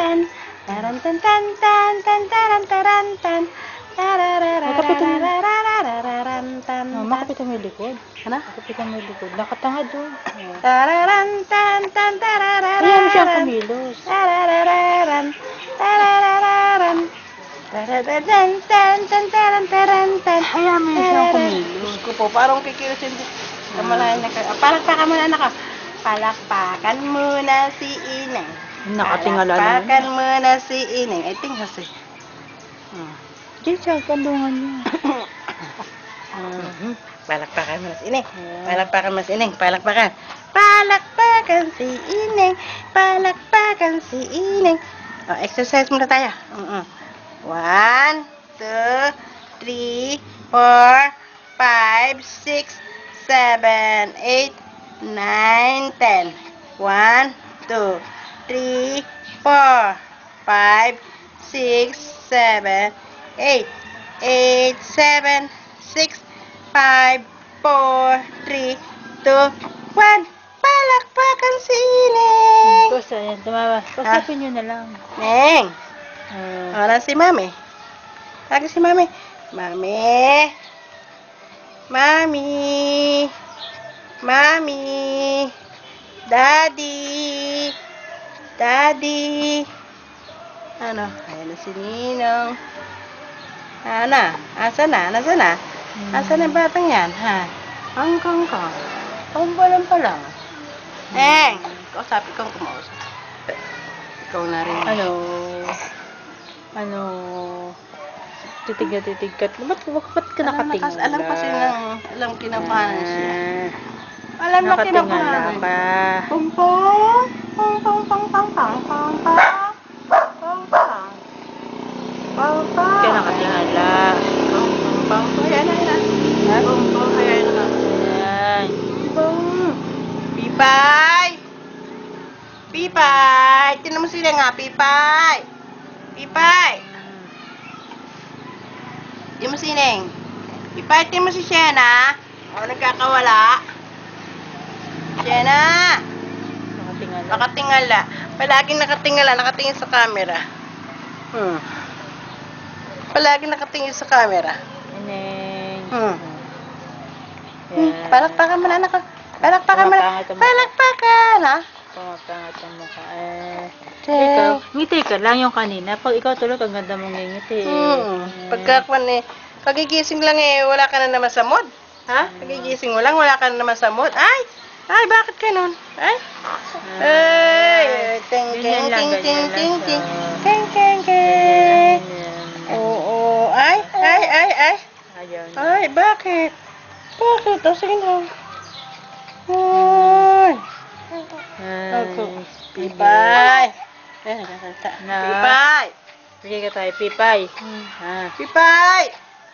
tan. Taran tan tan tan tan taran taran tan. Tararararararararan tan. Makapitan mo yung likod. Ano? Makapitan mo yung likod. Nakatanga doon. Tararan tan tan tarararan. Ayan siyang kumilos. Tararararan. Tararararan. Tararararan tan tan taran taran tan. Ayan mo siyang kumilos. Diyos ko po, parang kikilusin din. Kamalayan na kayo. Palakpakan muna, anak. Palakpakan muna si Ineng. Nakatingala naman. Palakpakan muna si Ineng. Ay, tingnan si. Diyan siya, kandungan niya. Palakpakan muna si Ineng. Palakpakan muna si Ineng. Palakpakan. Palakpakan si Ineng. Palakpakan si Ineng. Oh, exercise muna tayo. 1, 2, 3, 4, 5, 6, 7, 8, 9, 10. 1, 2, 3, 4, 5, 6, 7, 8, 8, 7, 6, 5, 4, 3, 2, 1. Palakpakan si Ineng. Basta yan, tumawa. Pasapin nyo na lang. Neng. Wala si Mami. Lagi si Mami. Mami. Mami. Mami. Daddy. Daddy. Ano? Ayan na si Ninong. Ano? Asa na? Nasa na? Asa na batang yan? Ha? Kong. Kumbalan pa lang. Neng. Kausapin kong kumausap. Ikaw na rin. Ano? Titig ka. Ba't ka nakatingala? Alam kasi alam kinabahan siya. Alam na kinabahan. Nakatingala ka. Pong pong. Pong pong pong pong pong pong pong. Pong pong. Pong pong. Ka nakatingala. Pong pong pong. Ayan na. Ha? Pong pong. Ayan na. Ayan. Pong. Pipay. Pipay. Tinan mo sila nga. Pipay. Pipay. Di mo sineng. Pipay, di mo si Shena. O, nagkakawala. Shena. Nakatingala. Nakatingala. Palaging nakatingala. Nakatingin sa camera. Palaging nakatingin sa camera. Ineng. Palakpakan mo na, anak. Palakpakan mo na. Pumapangit ang mukha. Palakpakan, ha? Pumapangat ang mukha. Ikaw, ngiti ka lang yung kanina. Pag ikaw tulog, ang ganda mong ngiti. Pagkakwan kagigising lang wala ka na naman sa mood. Ha? Kagigising mo lang, wala ka na naman sa mood. Ay, bakit ganun? Ay, ting, ting, ting, ting, ting, ting, ting, ting, ting. Oo, ay. Ayun. Ay, bakit? Bakit? O, sige na. Ay. Pipay. Pipay. Bigay ka tayo, Pipay. Pipay.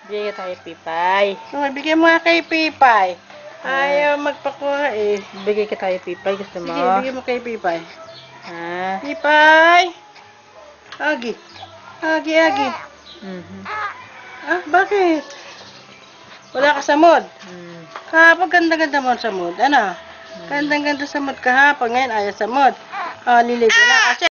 Bigay ka tayo, Pipay. Bigyan mo nga kay Pipay. Ayaw magpakuha eh. Bigay ka tayo, Pipay. Gusto mo? Sige, bigyan mo kay Pipay. Ha? Pipay. Agi. Bakit? Wala ka sa mood. Kapag ganda-ganda mo sa mood. Ano? Ganda-ganda sa mood kahapon. Ngayon ayaw sa mood. Liligo na.